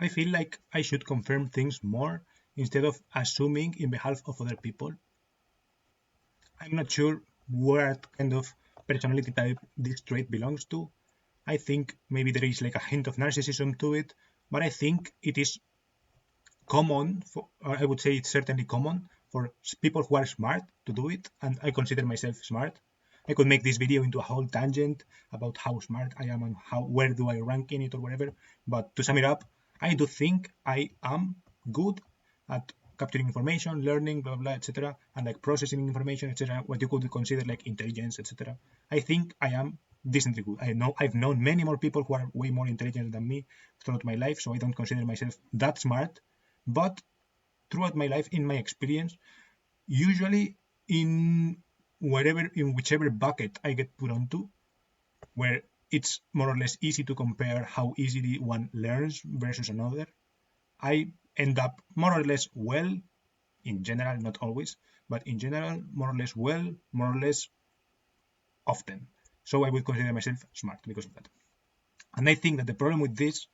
I feel like I should confirm things more instead of assuming in behalf of other people. I'm not sure what kind of personality type this trait belongs to. I think maybe there is like a hint of narcissism to it, but I think it is common for, or I would say it's certainly common for people who are smart to do it, and I consider myself smart. I could make this video into a whole tangent about how smart I am and how where do I rank in it or whatever. But to sum it up, I do think I am good at capturing information, learning, blah blah, etc., and like processing information, etc. What you could consider like intelligence, etc. I think I am decently good. I know I've known many more people who are way more intelligent than me throughout my life, so I don't consider myself that smart. But throughout my life, in my experience, usually in whichever bucket I get put onto, where it's more or less easy to compare how easily one learns versus another, I end up more or less well in general, not always, but in general, more or less well, more or less often. So I would consider myself smart because of that. And I think that the problem with this,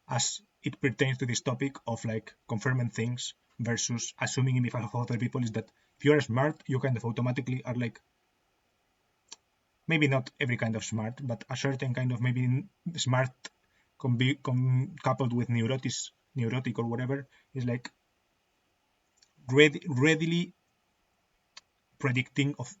as it pertains to this topic of like confirming things versus assuming in behalf of other people, is that if you are smart, you kind of automatically are like, maybe not every kind of smart, but a certain kind of maybe smart can be coupled with neurotic or whatever, is like readily predicting of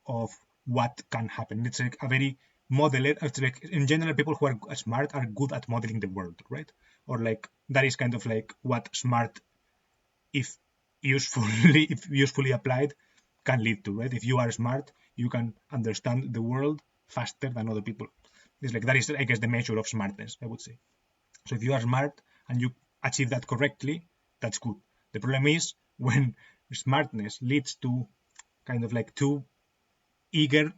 what can happen. It's like a very modeler. It's like in general, people who are smart are good at modeling the world, right? Or like that is kind of like what smart, if usefully applied, can lead to, right? If you are smart, you can understand the world faster than other people. It's like that is, I guess, the measure of smartness, I would say. So if you are smart and you achieve that correctly, that's good. The problem is when smartness leads to kind of like eager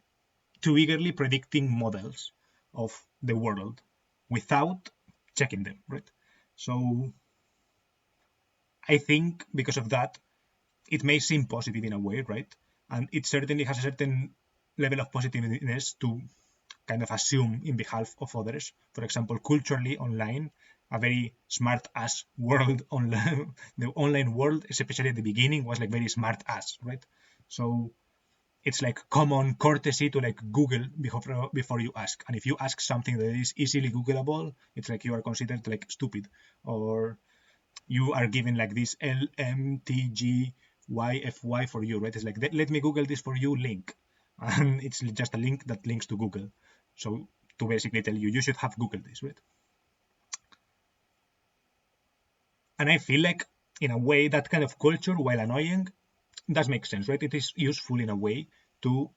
too eagerly predicting models of the world without checking them, right? So I think because of that, it may seem positive in a way, right? And it certainly has a certain level of positiveness to kind of assume in behalf of others. For example, culturally online, a very smart ass world online, the online world, especially at the beginning, was like very smart ass, right? So it's like common courtesy to like Google before you ask. And if you ask something that is easily Googleable, it's like you are considered like stupid, or you are given like this LMTGYFY for you, right? It's like let me Google this for you link, and it's just a link that links to Google. So to basically tell you should have Googled this, right? And I feel like in a way that kind of culture, while annoying, does make sense, right? It is useful in a way to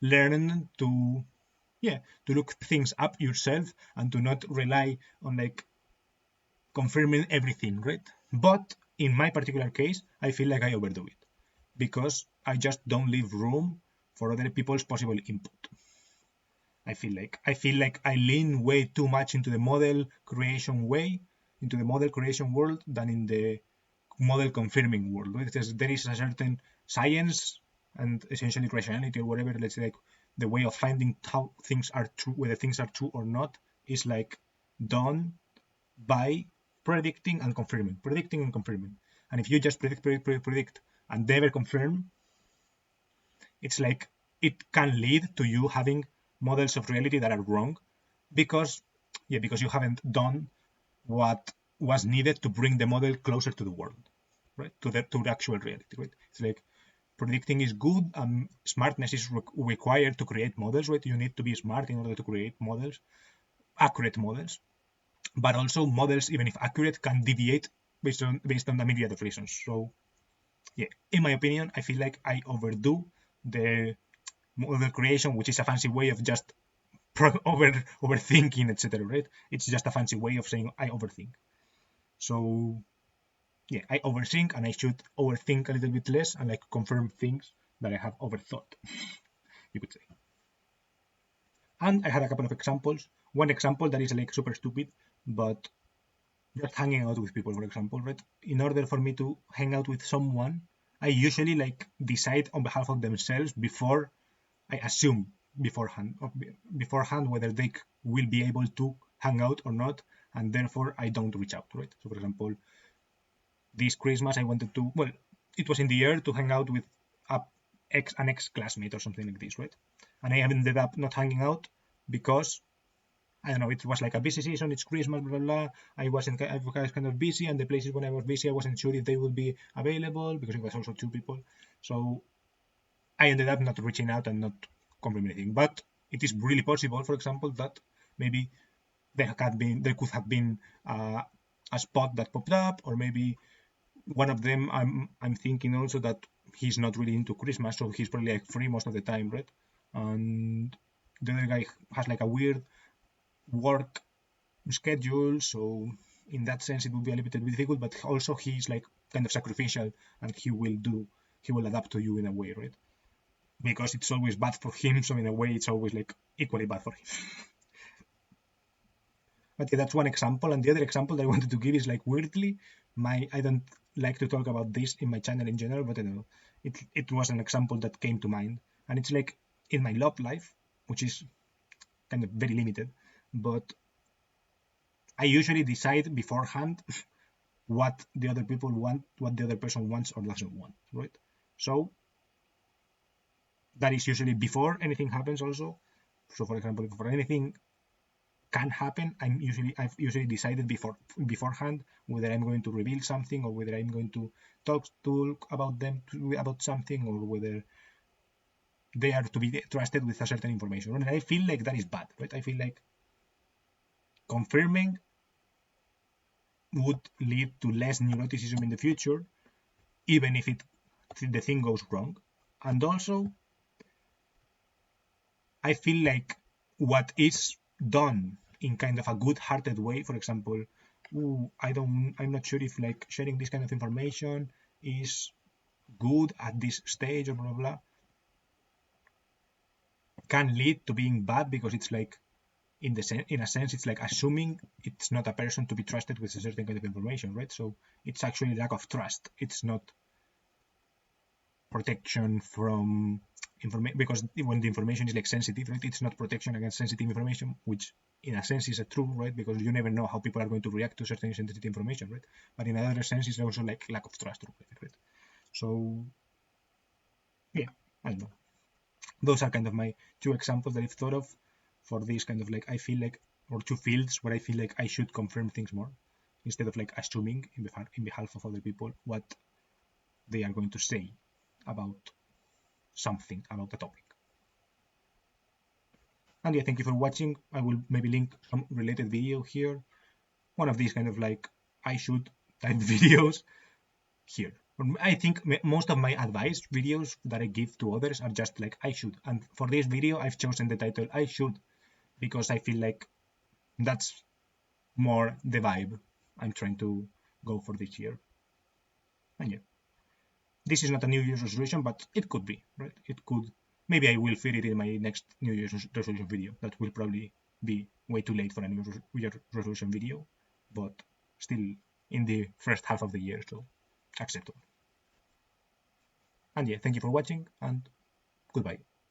learn to, yeah, to look things up yourself and to not rely on like confirming everything, right? But in my particular case, I feel like I overdo it because I just don't leave room for other people's possible input. I feel like I lean way too much into the model creation way, into the model creation world than in the model confirming world. Right? There is a certain science and essentially rationality or whatever. Let's say like the way of finding how things are true, whether things are true or not, is like done by predicting and confirming. And if you just predict and never confirm, it's like it can lead to you having models of reality that are wrong because, yeah, because you haven't done what was needed to bring the model closer to the world, right? To the actual reality, right? It's like predicting is good. Smartness is required to create models, right? You need to be smart in order to create models, accurate models. But also models, even if accurate, can deviate based on a myriad of reasons. So yeah, in my opinion, I feel like I overdo the model creation, which is a fancy way of just overthinking, etc. Right? It's just a fancy way of saying I overthink. So yeah, I overthink, and I should overthink a little bit less and like confirm things that I have overthought, you could say. And I had a couple of examples. One example that is like super stupid, but just hanging out with people, for example, right? In order for me to hang out with someone, I usually like decide on behalf of themselves before I assume beforehand whether they will be able to hang out or not. and therefore I don't reach out, right? So for example, this Christmas I wanted to, well, it was in the air to hang out with an ex-classmate or something like this, right? And I ended up not hanging out because I don't know, it was like a busy season, it's Christmas, blah, blah, blah. I was kind of busy, and the places when I was busy, I wasn't sure if they would be available because it was also two people. So I ended up not reaching out and not confirming anything. But it is really possible, for example, that maybe there could have been a spot that popped up, or maybe one of them. I'm thinking also that he's not really into Christmas, so he's probably like free most of the time, right? And the other guy has like a weird work schedule, so in that sense it would be a little bit difficult. But also he's like kind of sacrificial, and he will adapt to you in a way, right? Because it's always bad for him, so in a way it's always like equally bad for him. But yeah, that's one example. And the other example that I wanted to give is like weirdly, I don't like to talk about this in my channel in general, but I don't know. It was an example that came to mind. And it's like in my love life, which is kind of very limited, but I usually decide beforehand what the other people want, what the other person wants or doesn't want, right? So that is usually before anything happens also. So for example, for anything can happen, I've usually decided beforehand whether I'm going to reveal something, or whether I'm going to talk about them about something, or whether they are to be trusted with a certain information. And I feel like that is bad, right? I feel like confirming would lead to less neuroticism in the future, even if the thing goes wrong. And also, I feel like what is done in kind of a good-hearted way, for example, I'm not sure if like sharing this kind of information is good at this stage or blah blah blah, can lead to being bad because it's like in a sense it's like assuming it's not a person to be trusted with a certain kind of information, right? So it's actually lack of trust. It's not protection from information, because when the information is like sensitive, right, it's not protection against sensitive information, which in a sense is a true, right, because you never know how people are going to react to certain sensitive information, right? But in another sense it's also like lack of trust, right? So yeah, I don't know, those are kind of my two examples that I've thought of for this kind of like, I feel like, or two fields where I feel like I should confirm things more instead of like assuming in behalf of other people what they are going to say about something, about the topic. And yeah, thank you for watching. I will maybe link some related video here. One of these kind of like I should type videos here. I think most of my advice videos that I give to others are just like I should. And for this video, I've chosen the title I should because I feel like that's more the vibe I'm trying to go for this year. And yeah, this is not a New Year's resolution, but it could be, right? It could. Maybe I will fit it in my next New Year's resolution video. That will probably be way too late for a New Year's resolution video, but still in the first half of the year, so acceptable. And yeah, thank you for watching, and goodbye.